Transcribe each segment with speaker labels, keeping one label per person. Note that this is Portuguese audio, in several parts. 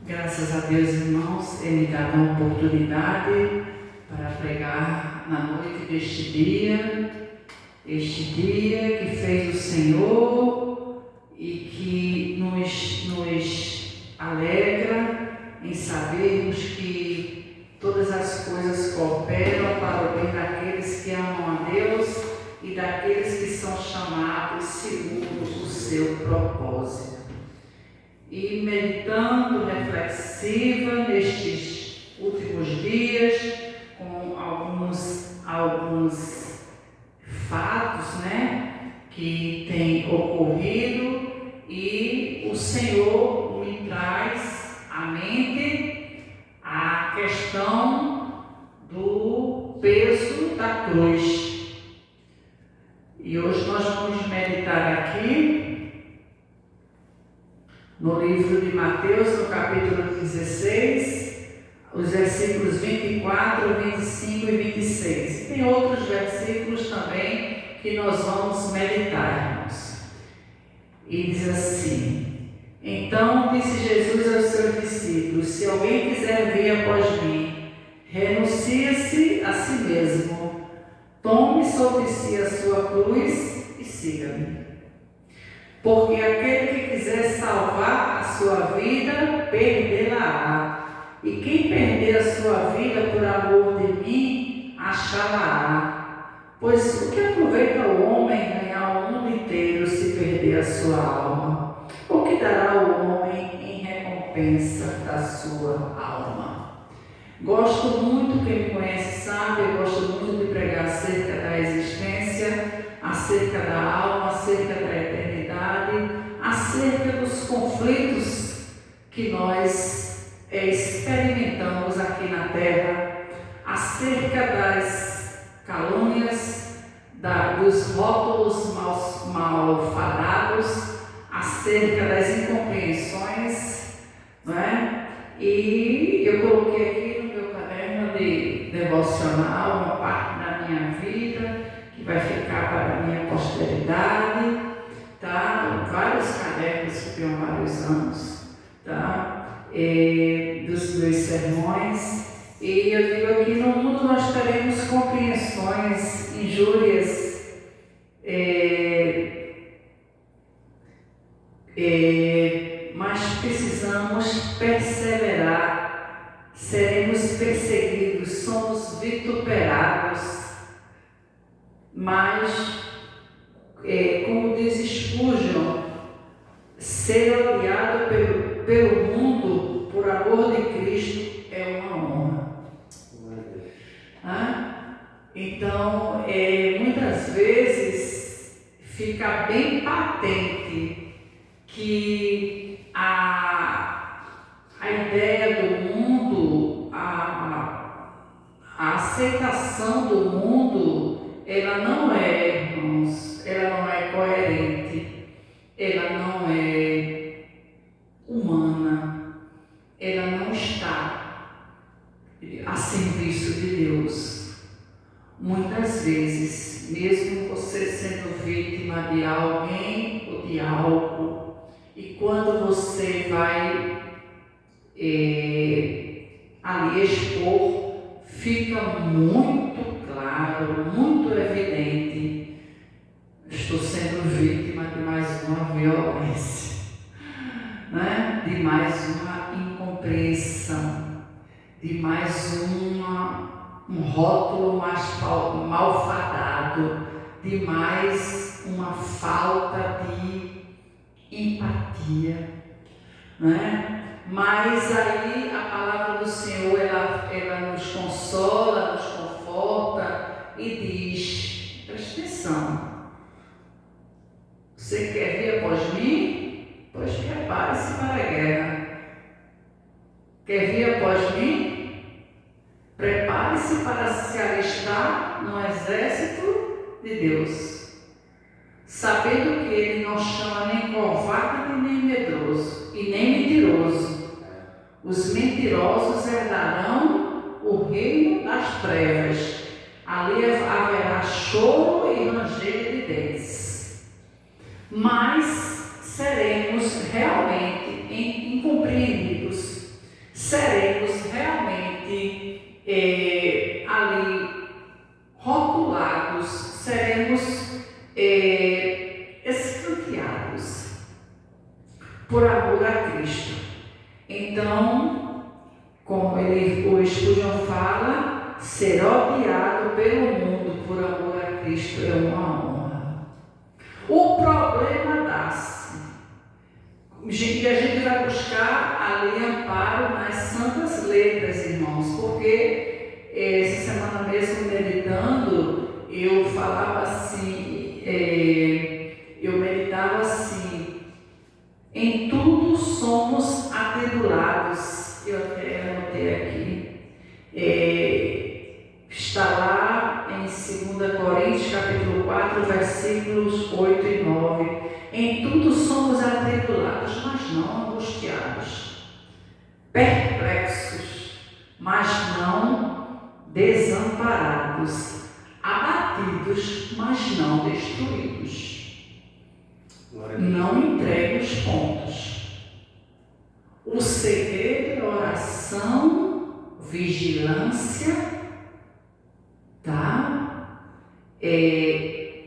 Speaker 1: Graças a Deus, irmãos, Ele me dá uma oportunidade para pregar na noite deste dia que fez o Senhor e que nos alegra em sabermos que todas as coisas cooperam para o bem daqueles que amam a Deus e daqueles que são chamados segundo o seu propósito. E meditando reflexiva nestes últimos dias, com alguns fatos, que têm ocorrido, e o Senhor me traz à mente a questão do peso da cruz. E hoje nós vamos meditar aqui no livro de Mateus, no capítulo 16, os versículos 24, 25 e 26. Tem outros versículos também que nós vamos meditar, irmãos. E diz assim: Então disse Jesus aos seus discípulos: Se alguém quiser vir após mim, renuncie-se a si mesmo, tome sobre si a sua cruz e siga-me. Porque aquele que quiser salvar a sua vida, perdê-la-á. E quem perder a sua vida por amor de mim, achá-la-á. Pois o que aproveita o homem ganhar o mundo inteiro se perder a sua alma? O que dará o homem em recompensa da sua alma? Gosto muito, quem me conhece sabe, eu gosto muito de pregar acerca da existência, acerca da alma, acerca da eternidade, acerca dos conflitos que nós experimentamos aqui na Terra, acerca das calúnias, dos rótulos malfadados, acerca das incompreensões, não é? E eu coloquei aqui no meu caderno de devocional uma parte da minha vida que vai ficar para a minha posteridade, tá? Vários cadernos que tenho há vários anos, tá? Dos meus sermões. E eu digo aqui: no mundo nós teremos compreensões, injúrias, mas precisamos perseverar. Seremos perseguidos, somos vituperados, mas como diz Spurgeon, ser odiado pelo mundo por amor de Cristo é uma honra. Então, muitas vezes fica bem patente que a ideia do mundo, a aceitação do mundo, ela não é, irmãos, ela não é coerente, ela não é humana, ela não está a serviço de Deus. Muitas vezes, mesmo você sendo vítima de alguém ou de algo, e quando você vai ali expor, fica muito claro, muito evidente: estou sendo vítima de mais uma violência, de mais uma incompreensão, de mais um rótulo malfadado, de mais uma falta de empatia, Mas aí a palavra do Senhor, ela nos consola, nos conforta e diz: preste atenção, você quer vir após mim? Pois prepare-se para a guerra. Quer vir após mim? Prepare-se para se alistar no exército de Deus, sabendo que Ele não chama nem covarde nem medroso e nem mentiroso. Os mentirosos herdarão o reino das trevas. Ali haverá choro e ranger de dentes. Mas seremos realmente incompreendidos Cristo. Então, como o Spurgeon fala, ser odiado pelo mundo por amor a Cristo é uma honra. O problema dá-se, e a gente vai buscar ali amparo nas santas letras, irmãos, porque essa semana mesmo meditando, eu falava assim, eu meditava assim: em tudo somos atribulados. Eu até anotei aqui, está lá em 2 Coríntios capítulo 4, versículos 8 e 9. Em tudo somos atribulados, mas não angustiados, perplexos, mas não desamparados, abatidos, mas não destruídos. Não entregue os pontos. O segredo é oração, vigilância, tá?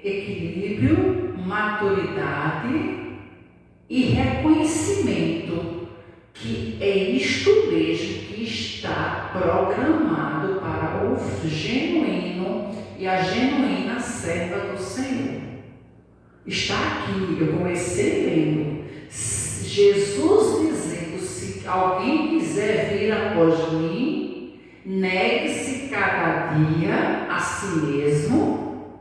Speaker 1: Equilíbrio, maturidade e reconhecimento que é isto mesmo que está programado para o genuíno e a genuína serva do Senhor. Está aqui, eu comecei lendo, Jesus dizendo: se alguém quiser vir após mim, negue-se cada dia a si mesmo,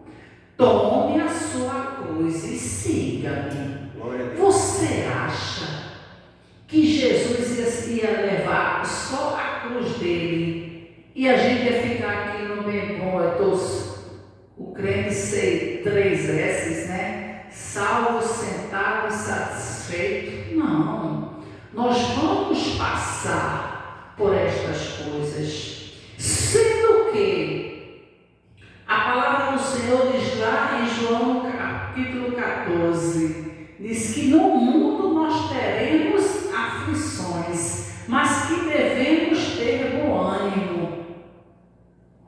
Speaker 1: tome a sua cruz e siga-me. Você acha que Jesus ia levar só a cruz dele e a gente ia ficar aqui no bem bom, o crente sei 3 S's, né? Salvo, sentado e satisfeito? Não. Nós vamos passar por estas coisas, sendo que a palavra do Senhor diz lá em João capítulo 14, diz que no mundo nós teremos aflições, mas que devemos ter bom ânimo.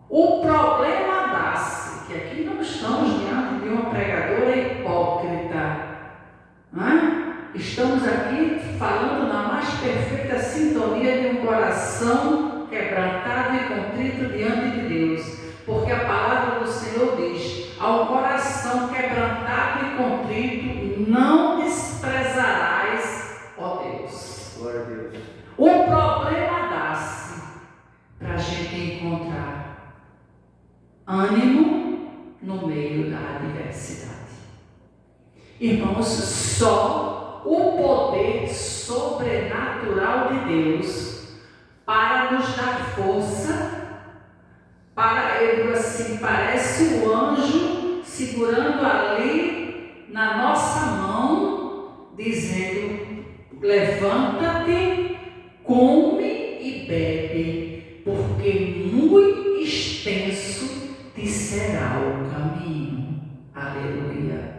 Speaker 1: O problema dá-se que aqui não estamos diante de uma pregadora hipócrita, né? Estamos aqui falando na mais perfeita sintonia de um coração quebrantado e contrito diante de Deus, porque a palavra do Senhor diz: ao coração quebrantado e contrito não desprezarás, ó Deus.
Speaker 2: Glória a Deus.
Speaker 1: O problema dá-se para a gente encontrar ânimo no meio da adversidade. Irmãos, só o poder sobrenatural de Deus para nos dar força, para, eu digo assim, parece o anjo segurando ali na nossa mão, dizendo: levanta-te, come e bebe, porque muito extenso te será o caminho. Aleluia.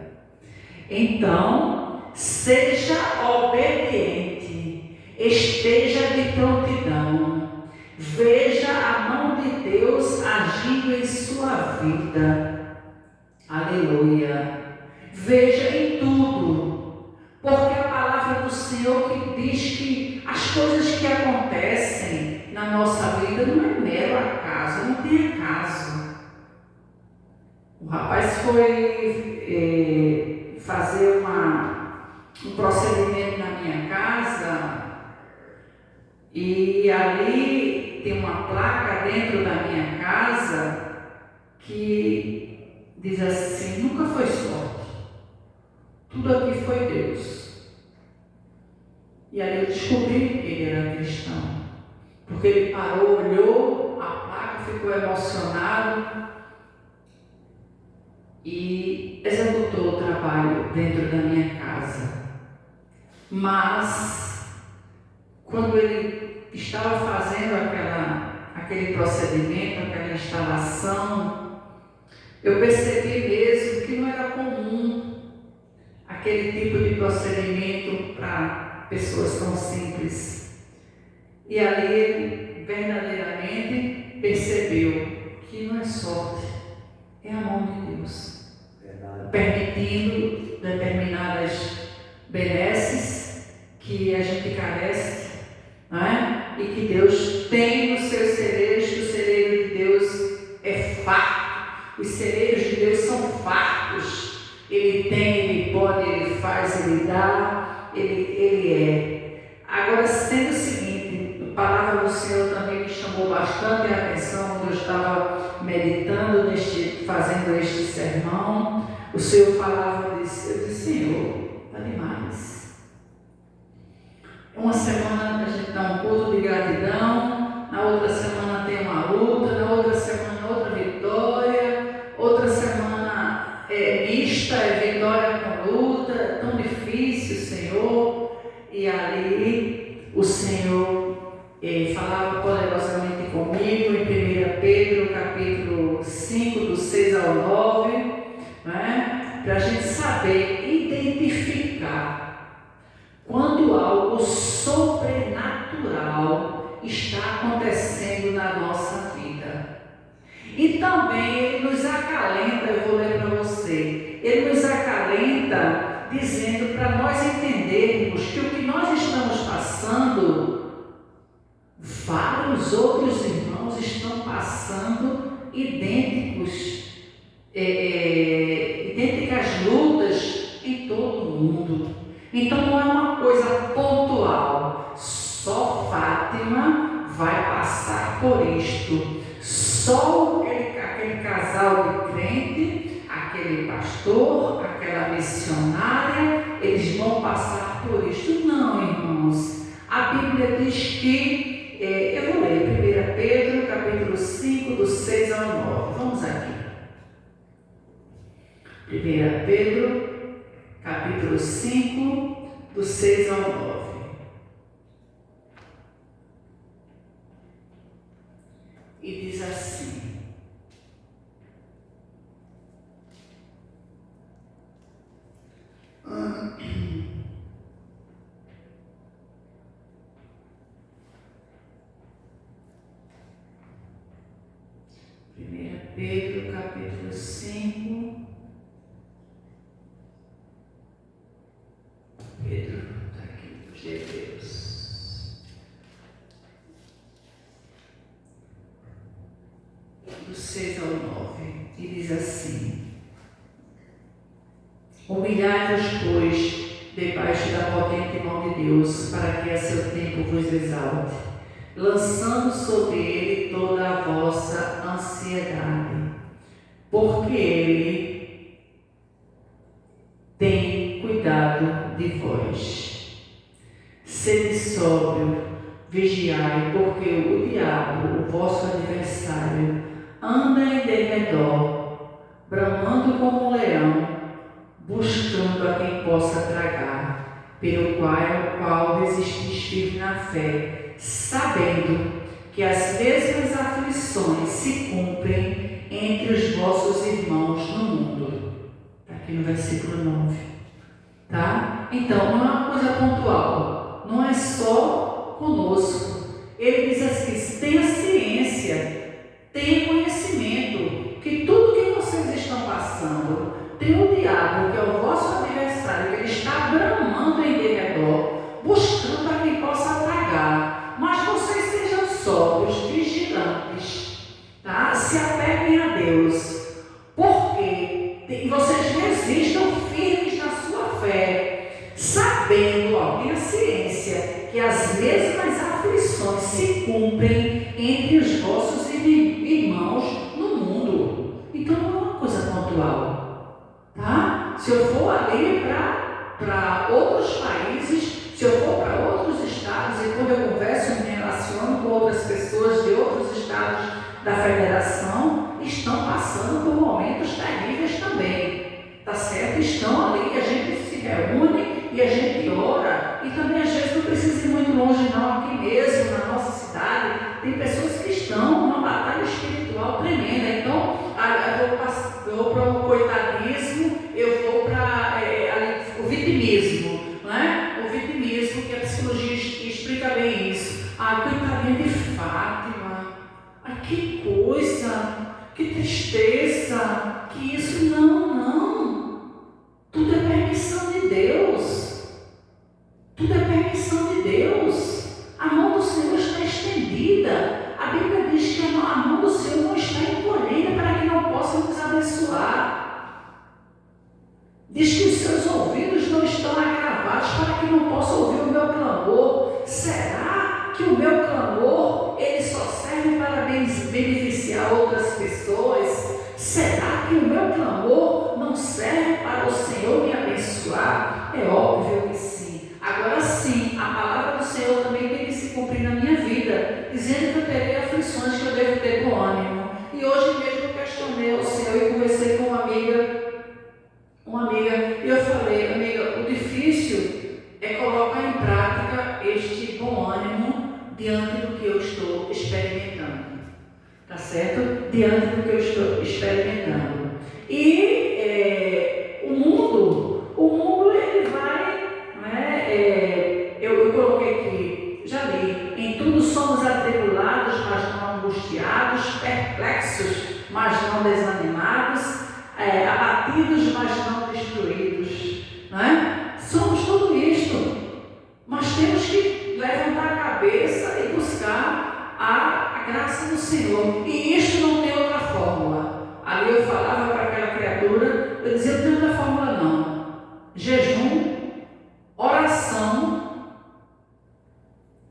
Speaker 1: Então, seja obediente, esteja de prontidão, veja a mão de Deus agindo em sua vida. Aleluia. Veja em tudo, porque a palavra do Senhor que diz que as coisas que acontecem na nossa vida não é mero acaso, não tem acaso. O rapaz foi fazer um procedimento na minha casa e ali tem uma placa dentro da minha casa que diz assim: nunca foi sorte, tudo aqui foi Deus. E aí eu descobri que ele era cristão, porque ele parou, olhou a placa, ficou emocionado e executou o trabalho dentro da minha casa. Mas quando ele estava fazendo aquele procedimento, aquela instalação, eu percebi mesmo que não era comum aquele tipo de procedimento para pessoas tão simples. E ali ele verdadeiramente percebeu que não é sorte, é a mão de Deus. Verdade. Permitindo determinadas benesses que a gente carece, não é? E que Deus tem nos seus celeiros, que o celeiro de Deus é farto. Os celeiros de Deus são fartos. Ele tem, Ele pode, Ele faz, Ele dá, Ele é. Agora, sendo o seguinte, a palavra do Senhor também me chamou bastante a atenção quando eu estava meditando, fazendo este sermão. O Senhor falava, eu disse, Senhor, está demais. Uma semana a gente dá um culto de gratidão, na outra semana tem uma luta, na outra semana outra vitória, outra semana é mista, é vitória com luta, é tão difícil, Senhor. E ali o Senhor falava poderosamente comigo em 1 Pedro, capítulo 5, do 6 ao 9, né? Para a gente saber identificar quando algo sobrenatural está acontecendo na nossa vida. E também Ele nos acalenta, eu vou ler para você, Ele nos acalenta dizendo para nós entendermos que o que nós estamos passando, vários outros irmãos estão passando idênticas lutas em todo o mundo. Então não é uma coisa pontual, só Fátima vai passar por isto, só aquele casal de crente, aquele pastor, aquela missionária, eles vão passar por isto. Não, irmãos, a Bíblia diz que, eu vou ler 1 Pedro, capítulo 5, do 6 ao 9, vamos aqui. 1 Pedro, capítulo 5, do 6 ao 9. E diz assim: 1 Pedro, capítulo 5. Pedro, está aqui, de Deus. Do 6 ao 9, e diz assim: humilhai-vos, pois, debaixo da potente mão de Deus, para que a seu tempo vos exalte, lançando sobre ele toda a vossa ansiedade, porque ele tem cuidado de vós. Sede sóbrio, vigiai, porque o diabo, o vosso adversário, anda em derredor, bramando como um leão, buscando a quem possa tragar, pelo qual resistis firme na fé, sabendo que as mesmas aflições se cumprem entre os vossos irmãos no mundo. Está aqui no versículo 9. Tá? Então, não é uma coisa pontual, não é só conosco. Ele diz assim: tenha ciência, tenha conhecimento, que tudo que vocês estão passando, tem o diabo, que é o vosso adversário, que ele está bramando em derredor, buscando a quem possa tragar. Mas vocês sejam sóbrios, vigilantes, tá? Se apeguem a Deus, porque vocês resistam firmes na sua fé, sabendo, tenha ciência, que as mesmas aflições se cumprem entre os vossos irmãos no mundo. Então não é uma coisa pontual, tá? Se eu for ali para outros países, se eu for para outros estados, e quando eu converso, me relaciono com outras pessoas de outros estados da federação, estão passando por momentos terríveis também, tá certo? Estão ali, a gente se reúne e a gente ora, e também às vezes não precisa ir muito longe não, aqui mesmo, na nossa cidade, tem pessoas que estão numa batalha espiritual tremenda. Então, eu vou para o coitadismo, eu vou para o vitimismo, não é? O vitimismo, que a psicologia explica bem isso. Coitadinha de Fátima, que coisa, que tristeza, que isso, não. Tudo é permissão de Deus. Tudo é permissão que o meu clamor, ele só serve para beneficiar outras pessoas? Será que o meu clamor não serve para o Senhor me abençoar? É óbvio que sim. Agora sim, a palavra do Senhor também tem que se cumprir na minha vida, dizendo que eu terei aflições, que eu devo ter bom ânimo. E hoje mesmo eu questionei ao Senhor e conversei com uma amiga, e eu falei: amiga, o difícil é colocar em prática este bom ânimo diante do que eu estou experimentando. Tá certo? Diante do que eu estou experimentando. E o mundo ele vai, né, eu coloquei aqui, já li: em tudo somos atribulados, mas não angustiados, perplexos, mas não desanimados, abatidos, mas não destruídos. Não é? Somos tudo isto, mas temos que levantar a cabeça e buscar a graça do Senhor. E isto não tem outra fórmula. Ali eu falava para aquela criatura, eu dizia: não tem outra fórmula não. Jejum, oração,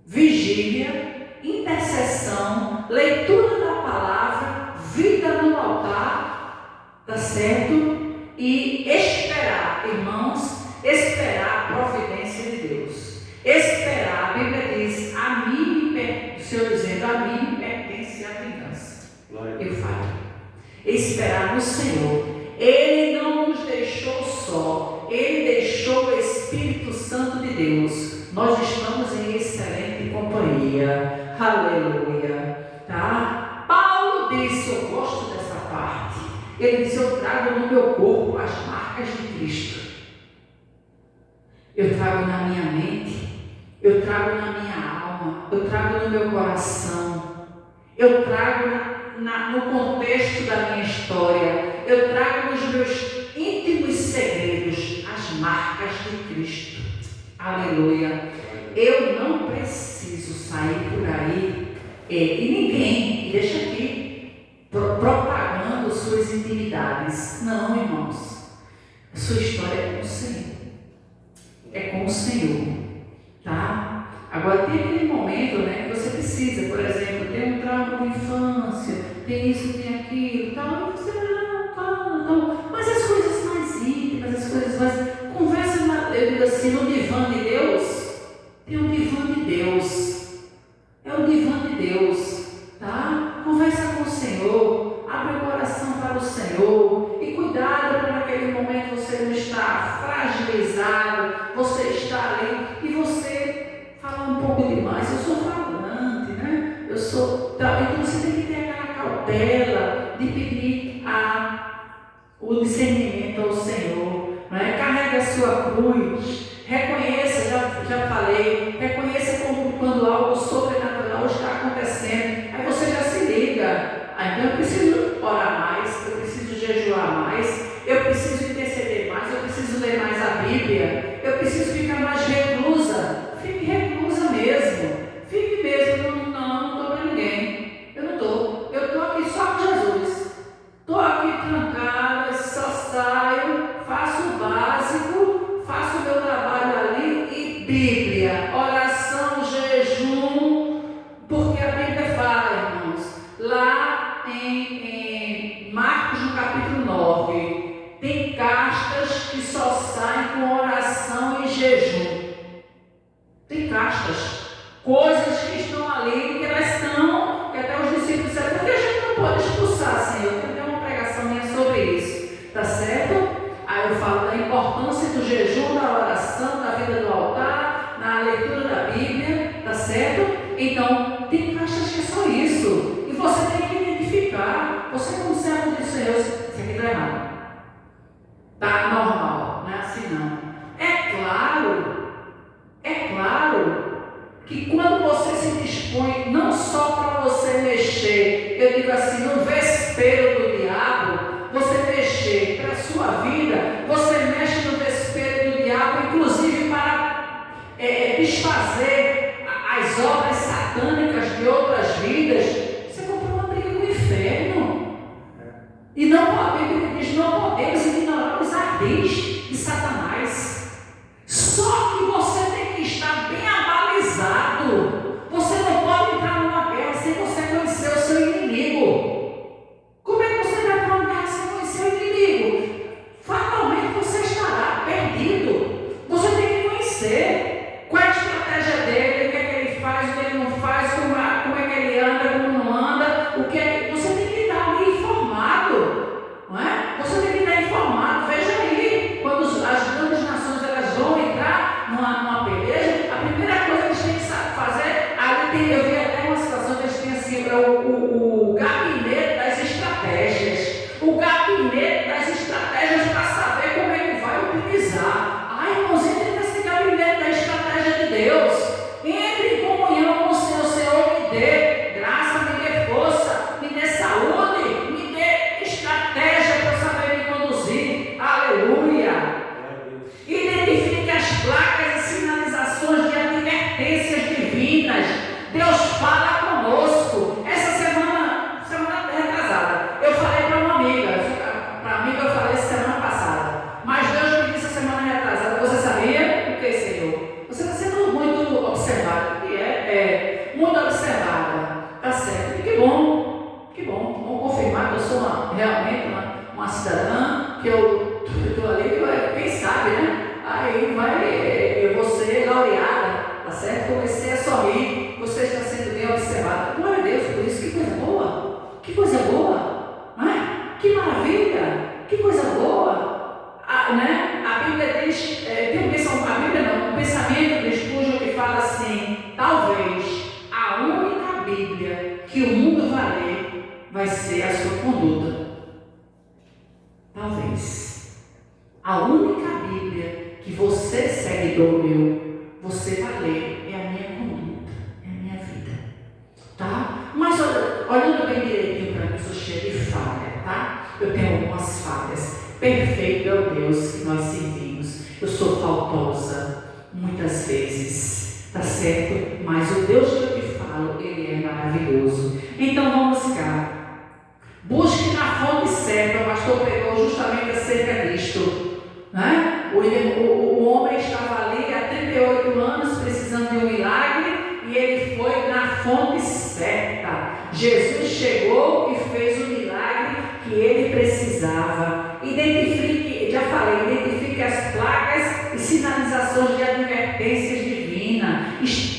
Speaker 1: vigília, intercessão, leitura da palavra, vida no altar, tá certo? E esperar, irmãos, esperar a providência de Deus. Esperar, a Bíblia diz: a mim o Senhor dizendo: a mim me pertence a vingança. Eu falo. Esperar no Senhor. Ele não nos deixou só, Ele deixou o Espírito Santo de Deus. Nós estamos em excelente companhia. Aleluia. Tá? Paulo disse, eu gosto dessa parte. Ele diz: eu trago no meu corpo as marcas de Cristo. Eu trago na minha mente, eu trago na minha alma, eu trago no meu coração, eu trago no contexto da minha história, eu trago nos meus íntimos segredos as marcas de Cristo. Aleluia. Eu não preciso sair por aí e ninguém, deixa aqui, propagando suas intimidades. Não, irmãos. A sua história é com o Senhor. É com o Senhor. Tá? Agora tem aquele momento, né, que você precisa, por exemplo, tem um trauma de infância, tem isso, tem aquilo, tal, e você não. Mas as coisas mais íntimas, as coisas mais. Conversa, eu digo assim, no divã de Deus, tem o divã de Deus. É o divã de Deus. Tá? Conversa com o Senhor, abre o coração para o Senhor, e cuidado para naquele momento você não estar fragilizado, você está ali e você fala um pouco demais. Eu sou falante, né? Eu sou. Então você tem que ter aquela cautela de pedir o discernimento ao Senhor. Né? Carrega a sua cruz, reconheça, já falei, reconheça quando algo sobrenatural está acontecendo. Aí você já se liga. Então eu preciso orar mais, eu preciso jejuar mais, eu preciso interceder mais, eu preciso ler mais a Bíblia, eu preciso ficar mais reclusa. Fique reclusa mesmo. Fique mesmo. Não estou com ninguém. Eu não estou. Eu estou aqui só com Jesus. Estou aqui trancada, só saio, faço o básico, faço o meu trabalho ali e Bíblia, oração, jejum, porque a Bíblia fala, irmãos, lá em Marcos, no capítulo 9, tem castas que só saem com oração e jejum. Tem castas, coisas que estão ali, que elas estão, que até os discípulos disseram: porque a gente não pode expulsar, Senhor? Eu tenho uma pregação minha sobre isso, tá certo? Aí eu falo da importância do jejum, da oração, da vida do altar, na leitura da Bíblia, tá certo? Então, tem caixas que é só isso, e você tem que identificar. Você, como servo do Senhor, isso aqui está errado, tá normal, não é assim não. É claro que quando você se dispõe não só para você mexer, eu digo assim, no vespeiro do diabo, você mexer para a sua vida, você mexe no vespeiro do diabo, inclusive para desfazer as obras satânicas de outras vidas. Você comprou uma briga com o inferno. E não, a Bíblia diz: não podemos ignorar os ardis de Satanás. Só que você tem que estar bem abalizado. Você o que é que você tem que estar ali informado, não é? Você tem que estar informado. Veja aí, quando as grandes nações elas vão entrar numa peleja, a primeira coisa que eles têm que fazer, eu vi até uma situação que eles têm assim, o gabinete das estratégias. O gabinete das estratégias para saber como é que vai utilizar. Ai, irmãos, entre nesse gabinete da estratégia de Deus. Entre em comunhão com o Senhor me dê graça, me dê força, me dê saúde, me dê estratégia para saber me conduzir. Aleluia! Identifique as placas e sinalizações de advertências divinas. Deus fala conosco. Essa semana retrasada, eu falei para uma amiga, eu falei semana passada, mas Deus me disse a semana retrasada, você sabia? O que, Senhor? Você está sendo muito observado, muito observada, tá certo? E que bom, vamos confirmar que eu sou realmente uma cidadã, que eu estou ali, quem sabe, né? Aí eu vou ser laureada, tá certo? Comecei a sorrir, você está sendo bem observado. Glória a Deus por isso, que coisa boa, não é? Que maravilha, que coisa boa, né? A Bíblia diz, um pensamento de Spurgeon que fala assim: talvez a única Bíblia que o mundo vai ler vai ser a sua conduta. Talvez a única Bíblia que você, seguidor meu, você vai ler é a minha conduta, é a minha vida, tá? Mas olhando bem direitinho para mim, eu sou cheia de falha, tá? Eu tenho algumas falhas. Perfeito é o Deus que nós servimos. Eu sou faltosa muitas vezes, tá certo? Mas o Deus que eu te falo, Ele é maravilhoso. Então vamos cá. Busque na fonte certa. O pastor pregou justamente acerca disto, né? O homem estava ali há 38 anos precisando de um milagre e ele foi na fonte certa. Jesus chegou e fez o milagre que ele precisava. Identifique as placas e sinalizações de advertências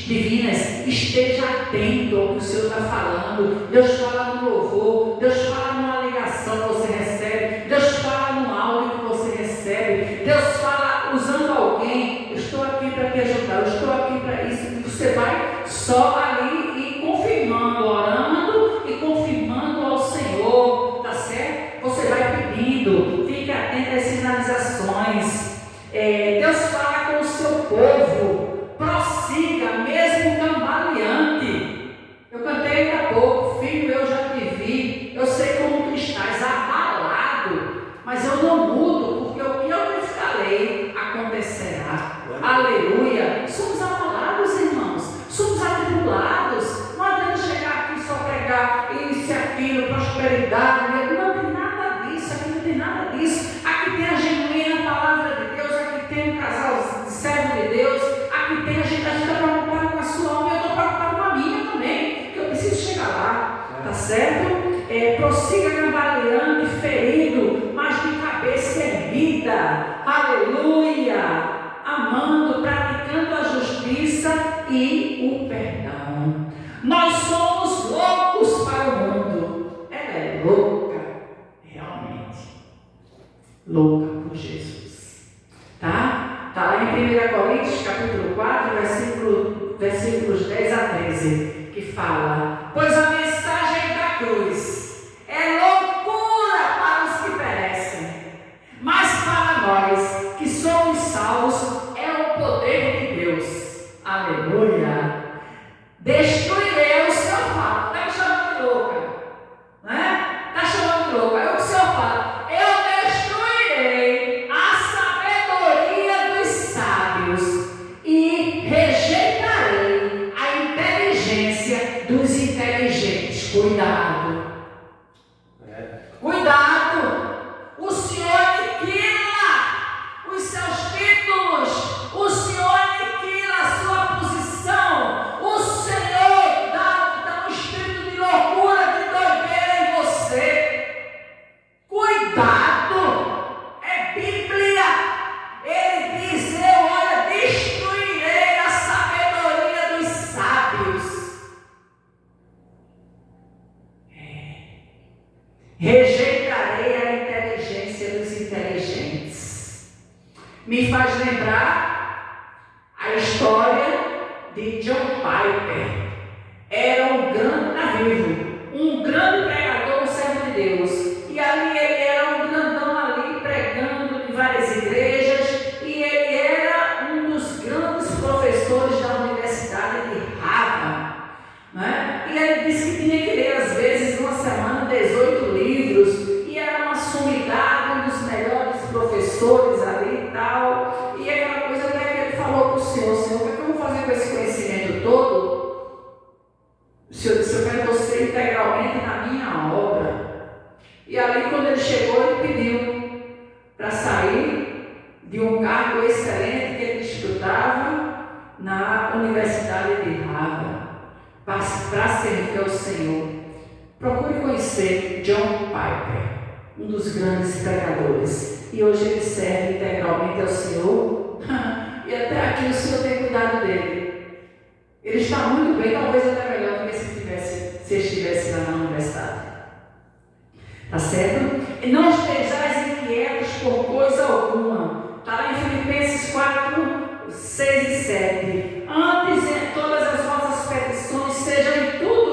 Speaker 1: divinas. Esteja atento ao que o Senhor está falando. Deus fala no louvor, Deus fala numa ligação que você recebe, Deus fala no áudio que você recebe, Deus fala usando alguém. Eu estou aqui para te ajudar, eu estou aqui para isso. Você vai só ali e confirmando, orando e confirmando ao Senhor, tá certo? Você vai pedindo, fique atento às sinalizações. Deus fala com o seu povo, prossiga, mesmo cambaleante. Eu cantei há pouco: filho, eu já te vi, eu sei como tu estás abalado, mas eu não mudo, porque o que eu te falei acontecerá. Aleluia! Somos abalados, irmãos, somos atribulados. Não adianta chegar aqui só pregar isso e aquilo, prosperidade. Não tem nada disso, aqui não tem nada disso. Aqui tem a genuína palavra de Deus, aqui tem um casal de servo de Deus, aqui tem a gente está preocupado com a sua alma, eu estou preocupado com a minha também, que eu preciso chegar lá, tá certo? Prossiga cambaleando, ferido, mas de cabeça erguida, aleluia, amando, praticando a justiça e o perdão. Nós somos loucos para o mundo. Ela é louca, realmente louca por Jesus, tá? Está lá em 1 Coríntios capítulo 4, versículos 10 a 13, que fala: pois a mensagem da cruz é loucura para os que perecem, mas para nós que somos salvos é o poder de Deus. Aleluia! Destruirei o Senhor fala. Está me chamando de louca, né? Está chamando de louca. Aí o Senhor fala: eu destruirei a sabedoria dos sábios e rejeitarei a inteligência dos inteligentes. Cuidado. Cuidado. O Senhor aniquila os seus títulos. O Senhor aniquila a sua posição. O Senhor dá um espírito de loucura, de doideira em você. Cuidado. É Bíblia. Ele diz: eu, destruirei a sabedoria dos sábios. Rejeitarei a inteligência dos inteligentes. Me faz lembrar a história de John Piper. Era um grande pregador, um servo de Deus. E ali ele era um grandão ali, pregando em várias igrejas. E ele era um dos grandes professores da Universidade de Harvard, né? E ele disse que tinha que ler, às vezes, numa semana, 18 livros. E era uma sumidade, um dos melhores professores ali e tal. E aquela coisa até que ele falou para o Senhor: Senhor, o que eu vou fazer com esse conhecimento todo? Se eu quero você integralmente na minha obra. E ali, quando ele chegou, ele pediu para sair de um cargo excelente que ele desfrutava na Universidade de Harvard, para servir ao Senhor. Procure conhecer John Piper, um dos grandes pregadores. E hoje ele serve integralmente ao Senhor. E até aqui o Senhor tem cuidado dele. Ele está muito bem, talvez até melhor do que se estivesse lá na universidade. Tá certo? Não estejais inquietos por coisa alguma. Está lá em Filipenses 4, 6 e 7. Antes, em todas as vossas petições sejam em tudo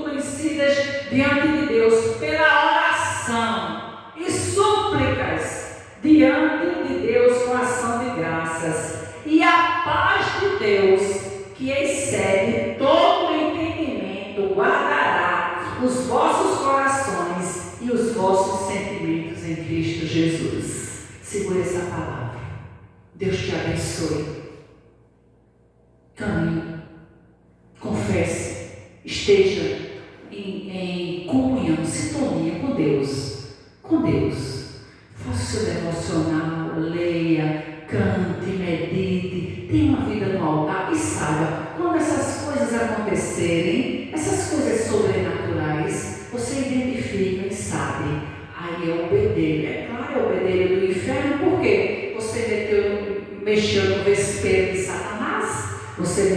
Speaker 1: conhecidas diante de Deus, pela oração e súplicas diante de Deus com ação de graças. E a paz de Deus, que excede todo o entendimento, guardará os vossos corações e os vossos sentimentos em Cristo Jesus. Segure essa palavra. Deus te abençoe. Caminhe, confesse, esteja em comunhão, sintonia com Deus. Com Deus. Faça o seu devocional, leia, cante, medite, tenha uma vida no altar e saiba, quando essas coisas acontecerem, essas coisas sobrenaturais, você identifica e sabe, aí é o bedelho. É claro, é o bedelho do inferno, porque você mexeu no vespeiro de Satanás, você